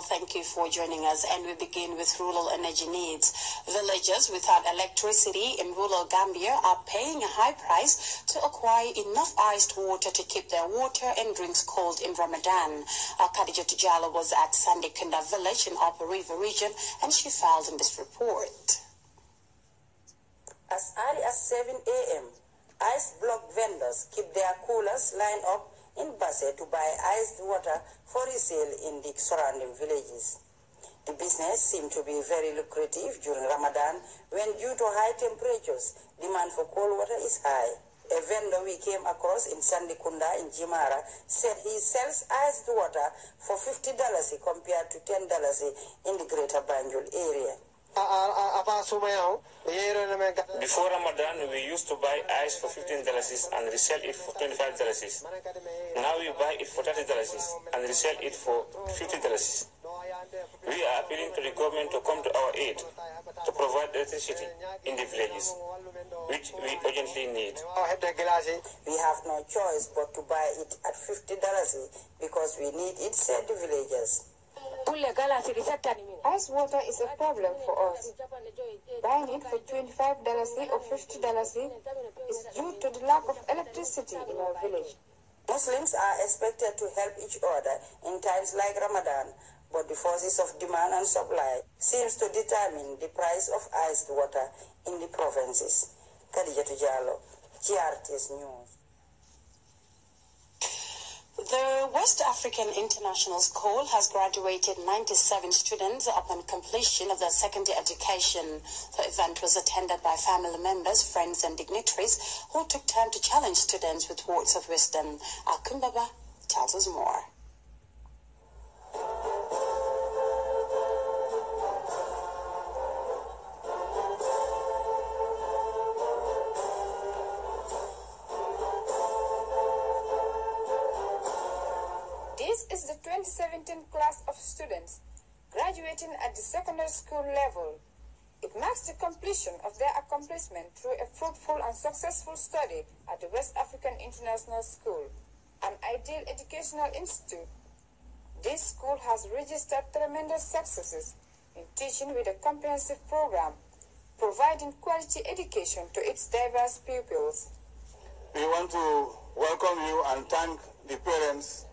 Thank you for joining us, and we begin with rural energy needs. Villagers without electricity in rural Gambia are paying a high price to acquire enough iced water to keep their water and drinks cold in Ramadan. Khadija Tujala was at Sandikunda village in Upper River region, and she filed in this report. As early as 7 a.m., ice block vendors keep their coolers lined up in Basse to buy iced water for resale in the surrounding villages. The business seemed to be very lucrative during Ramadan when, due to high temperatures, demand for cold water is high. A vendor we came across in Sandikunda in Jimara said he sells iced water for $50 compared to $10 in the greater Banjul area. Before Ramadan, we used to buy ice for $15 and resell it for $25. Now we buy it for $30 and resell it for $50. We are appealing to the government to come to our aid to provide electricity in the villages, which we urgently need. We have no choice but to buy it at $50 because we need it, said the villagers. Ice water is a problem for us. Buying it for $25 or $50 is due to the lack of electricity in our village. Muslims are expected to help each other in times like Ramadan, but the forces of demand and supply seems to determine the price of iced water in the provinces. Khadija Tujalo, GRT's News. The West African International School has graduated 97 students upon completion of their secondary education. The event was attended by family members, friends and dignitaries who took time to challenge students with words of wisdom. Akumbaba tells us more. This is the 2017 class of students graduating at the secondary school level. It marks the completion of their accomplishment through a fruitful and successful study at the West African International School, an ideal educational institute. This school has registered tremendous successes in teaching with a comprehensive program, providing quality education to its diverse pupils. We want to welcome you and thank the parents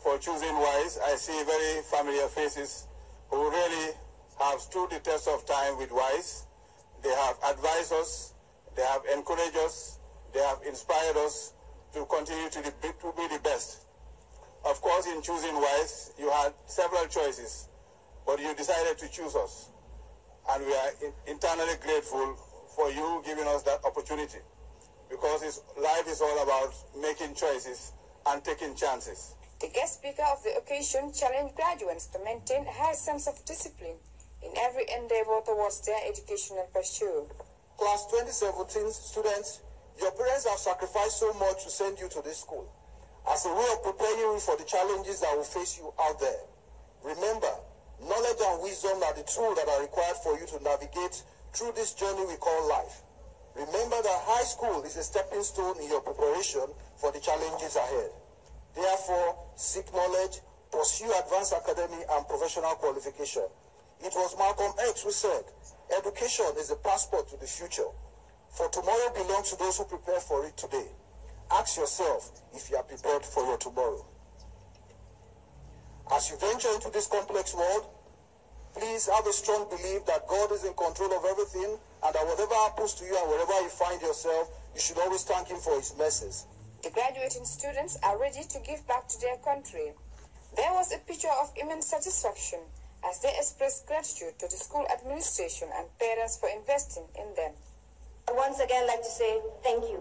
for choosing wise. I see very familiar faces who really have stood the test of time with wise. They have advised us, they have encouraged us, they have inspired us to continue to be the best. Of course, in choosing wise, you had several choices, but you decided to choose us. And we are internally grateful for you giving us that opportunity, because life is all about making choices and taking chances. The guest speaker of the occasion challenged graduates to maintain a high sense of discipline in every endeavor towards their educational pursuit. Class 2017 students, your parents have sacrificed so much to send you to this school as a way of preparing you for the challenges that will face you out there. Remember, knowledge and wisdom are the tools that are required for you to navigate through this journey we call life. Remember that high school is a stepping stone in your preparation for the challenges ahead. Therefore, seek knowledge, pursue advanced academic and professional qualification. It was Malcolm X who said, education is a passport to the future. For tomorrow belongs to those who prepare for it today. Ask yourself if you are prepared for your tomorrow. As you venture into this complex world, please have a strong belief that God is in control of everything, and that whatever happens to you and wherever you find yourself, you should always thank Him for His mercies. The graduating students are ready to give back to their country. There was a picture of immense satisfaction as they expressed gratitude to the school administration and parents for investing in them. I once again like to say thank you.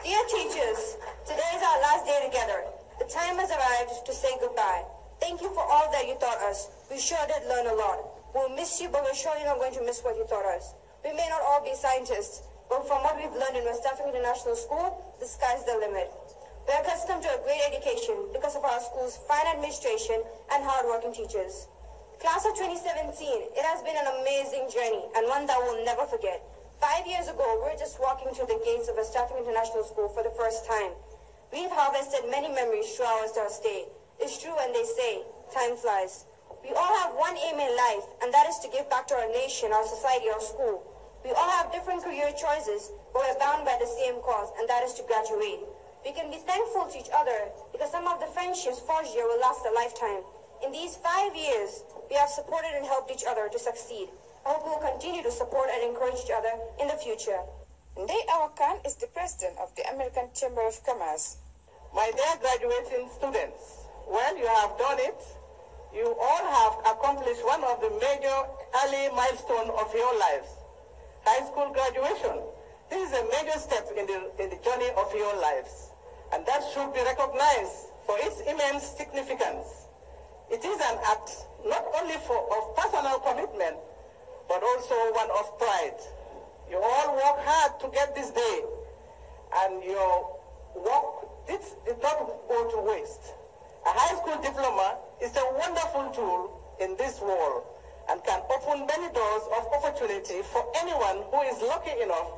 Dear teachers, today is our last day together. The time has arrived to say goodbye. Thank you for all that you taught us. We sure did learn a lot. We'll miss you, but we're surely not going to miss what you taught us. We may not all be scientists, but from what we've learned in West African International School, the sky's the limit. We're accustomed to a great education because of our school's fine administration and hard-working teachers. Class of 2017, it has been an amazing journey and one that we'll never forget. 5 years ago, we were just walking through the gates of West African International School for the first time. We've harvested many memories through our stay. It's true when they say, time flies. We all have one aim in life, and that is to give back to our nation, our society, our school. We all have different career choices, but we're bound by the same cause, and that is to graduate. We can be thankful to each other because some of the friendships forged here will last a lifetime. In these 5 years, we have supported and helped each other to succeed. I hope we will continue to support and encourage each other in the future. Ndei Awakan is the president of the American Chamber of Commerce. My dear graduating students, well, you have done it. You all have accomplished one of the major early milestones of your lives, high school graduation. This is a major step in the journey of your lives, and that should be recognized for its immense significance. It is an act not only of personal commitment, but also one of pride. You all work hard to get this day, and your work did not go to waste. A high school diploma is a wonderful tool in this world and can open many doors of opportunity for anyone who is lucky enough,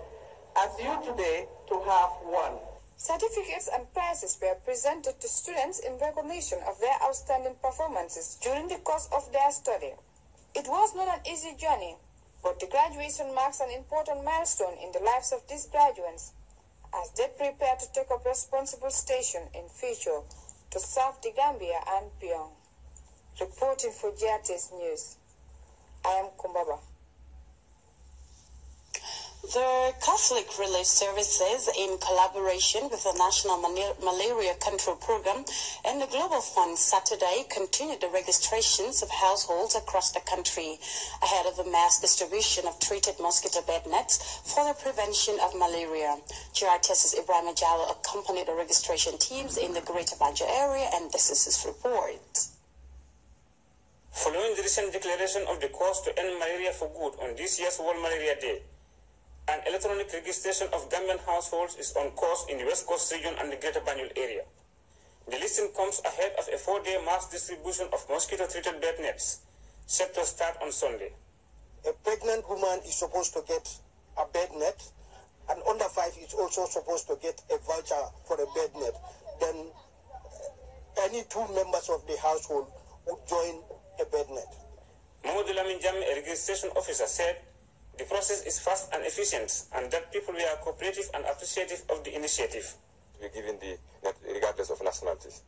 as you today, to have one. Certificates and prizes were presented to students in recognition of their outstanding performances during the course of their study. It was not an easy journey, but the graduation marks an important milestone in the lives of these graduates as they prepare to take up responsible station in future to serve the Gambia and beyond. Reporting for GRT's News, I am Kumbaba. The Catholic Relief Services, in collaboration with the National Malaria Control Program and the Global Fund, Saturday continued the registrations of households across the country ahead of the mass distribution of treated mosquito bed nets for the prevention of malaria. GRTS's Ibrahim Jallo accompanied the registration teams in the Greater Banjo area, and this is his report. Following the recent declaration of the course to end malaria for good on this year's World Malaria Day, an electronic registration of Gambian households is on course in the West Coast region and the Greater Banjul area. The listing comes ahead of a 4-day mass distribution of mosquito-treated bed nets, set to start on Sunday. A pregnant woman is supposed to get a bed net, and under 5 is also supposed to get a voucher for a bed net. Then any 2 members of the household would join a bed net. Mahmoud Lamin Jam, a registration officer, said the process is fast and efficient, and that people were cooperative and appreciative of the initiative. We're given the net regardless of nationalities.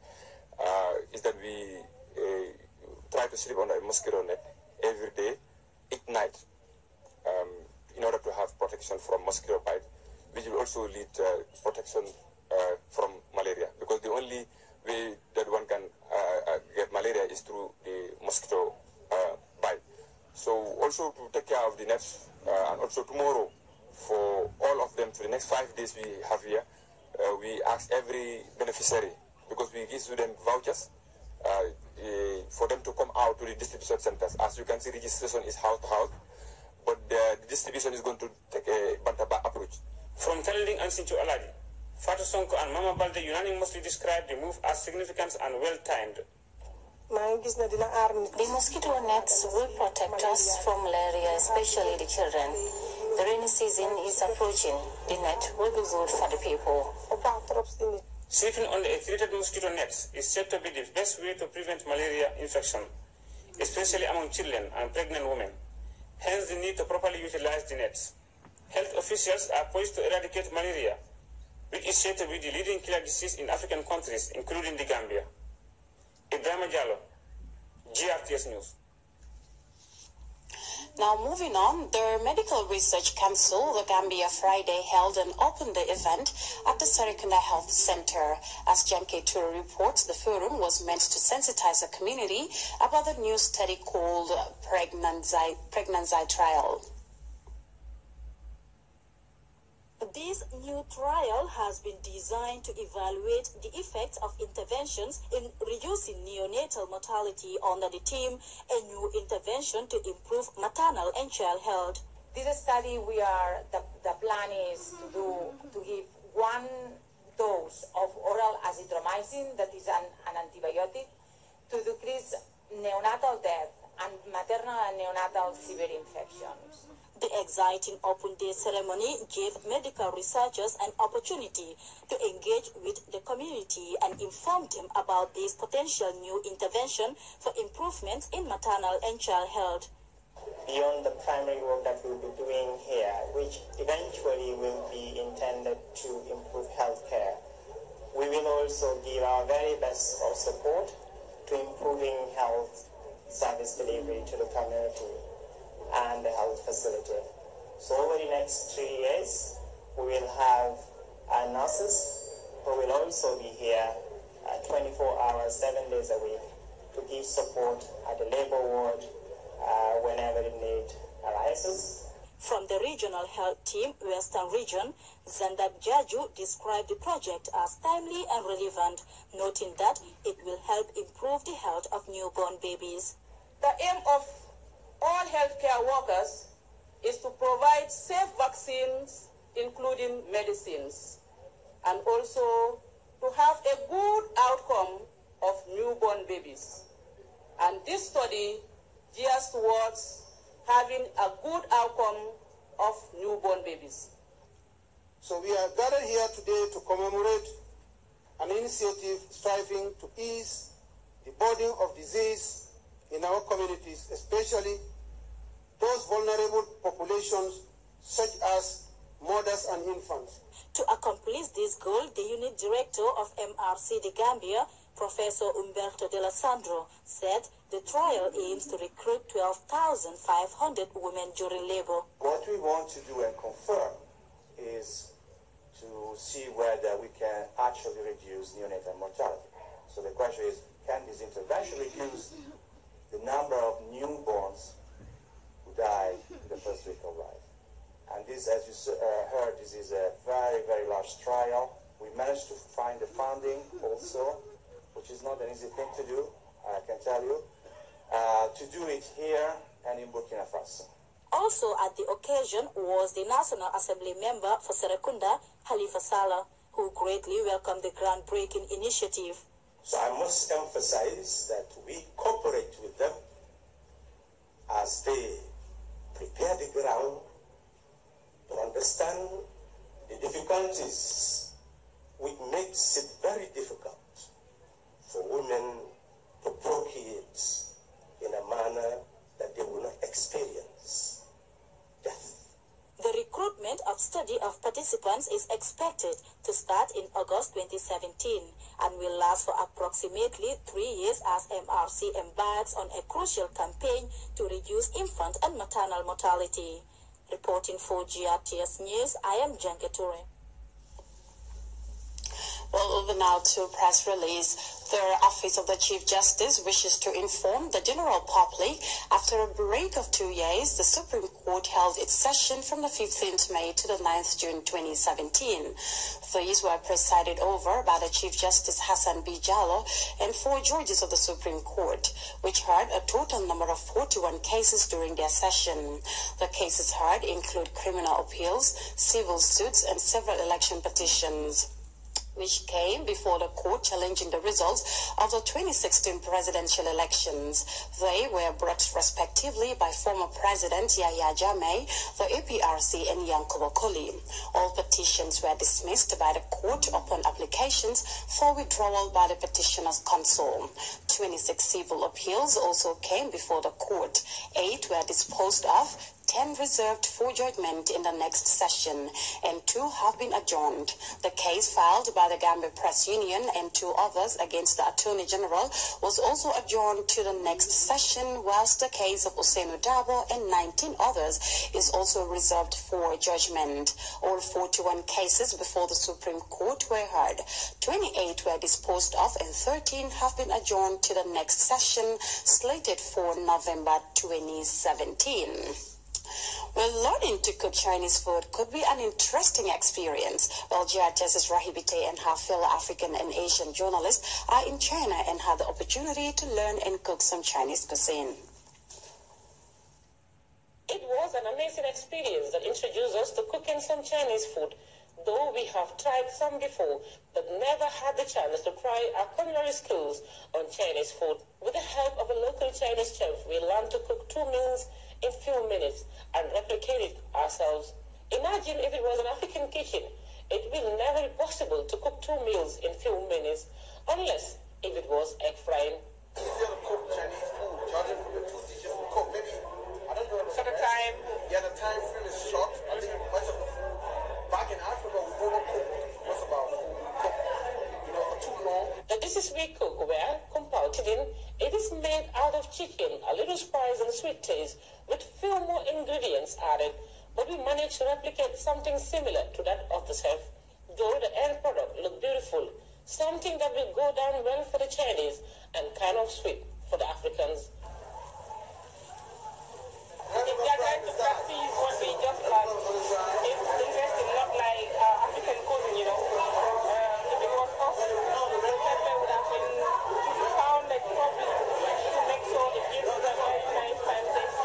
Is that we try to sleep on a mosquito net every day, at night, in order to have protection from mosquito bite, which will also lead protection from malaria, because the only way that one can get malaria is through the mosquito bite. So also to take care of the nets, and also tomorrow for all of them, for the next 5 days we have here, we ask every beneficiary, because we give them vouchers, for them to come out to the distribution centers. As you can see, registration is house to house, but the distribution is going to take a bantaba approach. From Talending and Sincho Aladi, Fatou Sonko and Mama Balde unanimously described the move as significant and well-timed. The mosquito nets will protect us from malaria, especially the children. The rainy season is approaching. The net will be good for the people. Sleeping on the treated mosquito nets is said to be the best way to prevent malaria infection, especially among children and pregnant women. Hence the need to properly utilize the nets. Health officials are poised to eradicate malaria, which is said to be the leading killer disease in African countries, including the Gambia. Ibrahim Jallo, GRTS News. Now moving on, the Medical Research Council, the Gambia, Friday held an open day event at the Serikunda Health Center. As Janke Tour reports, the forum was meant to sensitize the community about the new study called Pregnancy Trial. This new trial has been designed to evaluate the effects of interventions in reducing neonatal mortality under the theme A New Intervention to Improve Maternal and Child Health. This study, the plan is to give 1 dose of oral azithromycin, that is an antibiotic, to decrease neonatal death and maternal and neonatal severe infections. The exciting Open Day ceremony gave medical researchers an opportunity to engage with the community and inform them about this potential new intervention for improvements in maternal and child health. Beyond the primary work that we'll be doing here, which eventually will be intended to improve healthcare, we will also give our very best of support to improving health service delivery to the community and the health facility. So over the next 3 years, we will have our nurses who will also be here 24 hours, 7 days a week to give support at the labor ward whenever the need arises. From the regional health team, Western Region, Zandak Jaju described the project as timely and relevant, noting that it will help improve the health of newborn babies. The aim of all healthcare workers is to provide safe vaccines, including medicines, and also to have a good outcome of newborn babies. And this study gears towards having a good outcome of newborn babies. So we are gathered here today to commemorate an initiative striving to ease the burden of disease in our communities, especially those vulnerable populations such as mothers and infants. To accomplish this goal, the unit director of MRC de Gambia, Professor Umberto de la Sandro, said the trial aims to recruit 12,500 women during labor. What we want to do and confirm is to see whether we can actually reduce neonatal mortality. So the question is, can this intervention reduce the number of newborns who die in the first week of life? And this, as you heard, this is a very, very large trial. We managed to find the funding also, which is not an easy thing to do, I can tell you, to do it here and in Burkina Faso. Also at the occasion was the National Assembly member for Serekunda, Halifa Saleh, who greatly welcomed the groundbreaking initiative. So I must emphasize that we cooperate with them as they prepare the ground to understand the difficulties which makes it very difficult for women to procreate in a manner that they will not experience death. The recruitment of study of participants is expected to start in August 2017 and will last for approximately 3 years as MRC embarks on a crucial campaign to reduce infant and maternal mortality. Reporting for GRTS News, I am Janke Ture. Well, over now to press release. The Office of the Chief Justice wishes to inform the general public after a break of 2 years, the Supreme Court held its session from the 15th May to the 9th June 2017. These were presided over by the Chief Justice Hassan B. Jallow and 4 judges of the Supreme Court, which heard a total number of 41 cases during their session. The cases heard include criminal appeals, civil suits, and several election petitions, which came before the court challenging the results of the 2016 presidential elections. They were brought respectively by former President Yahya Jammeh, the APRC, and Yankuba Koli. All petitions were dismissed by the court upon applications for withdrawal by the petitioner's counsel. 26 civil appeals also came before the court. 8 were disposed of, 10 reserved for judgment in the next session, and 2 have been adjourned. The case filed by the Gambia Press Union and 2 others against the Attorney General was also adjourned to the next session, whilst the case of Ousainou Dabo and 19 others is also reserved for judgment. All 41 cases before the Supreme Court were heard. 28 were disposed of and 13 have been adjourned to the next session, slated for November 2017. Well, learning to cook Chinese food could be an interesting experience. Well, GRTS's Rahibite and her fellow African and Asian journalists are in China and had the opportunity to learn and cook some Chinese cuisine. It was an amazing experience that introduced us to cooking some Chinese food, though we have tried some before, but never had the chance to try our culinary skills on Chinese food. With the help of a local Chinese chef, we learned to cook 2 meals in few minutes and replicate it ourselves. Imagine if it was an African kitchen. It will never be possible to cook 2 meals in few minutes unless if it was egg frying. Easier to cook Chinese food, judging from the 2 dishes we cook. Maybe, I don't know. So the time? Yeah, the time frame is short. I think much of the food back in Africa we overcook most of our food. We cook, for too long. The dishes we cook were compounded in. It is made out of chicken, a little spice and sweet taste, with few more ingredients added. But we managed to replicate something similar to that of the chef, though the end product looked beautiful, something that will go down well for the Chinese and kind of sweet for the Africans. If they are trying to practice what we just learned, it's interesting, not like African cooking, If it was possible, the chef would have been founded properly to make sure it gives us a very nice time taste.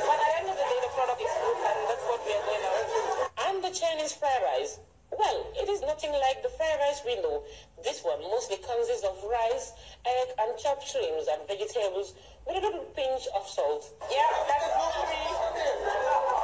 But at the end of the day, the product is good, and that's what we are doing now. And the Chinese fried rice. Well, it is nothing like the fried rice we know. This one mostly consists of rice, egg, and chopped shrimps and vegetables with a little pinch of salt. Yeah, that is gluten-free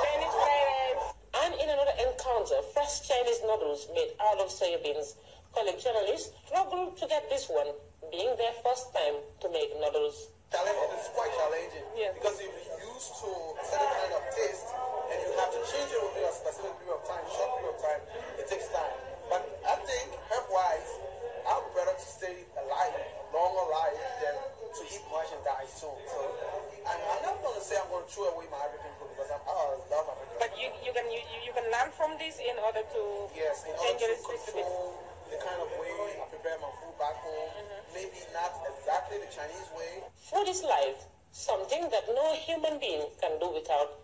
Chinese fried rice. And in another encounter, fresh Chinese noodles made out of soybeans. Colleague journalists struggled to get this one, being their first time to make noodles. It's quite challenging because if you're used to a certain kind of taste and you have to change it within a specific period of time, short period of time, it takes time. But I think health-wise, I would better to stay alive, longer alive, than to eat much and die soon. So I'm not going to say I'm going to throw away my African food because I love African food. But you can learn from this in order to change your recipe. The kind of way I prepare my food back home, maybe not exactly the Chinese way. Food is life, something that no human being can do without.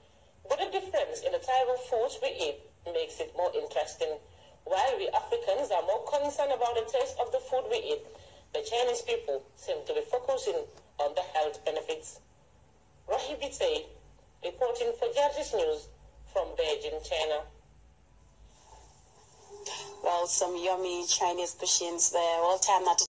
But the difference in the type of foods we eat makes it more interesting. While we Africans are more concerned about the taste of the food we eat, the Chinese people seem to be focusing on the health benefits. Rahib Said, reporting for Judges News from Beijing, China. Well, some yummy Chinese cuisines there. Well, time now to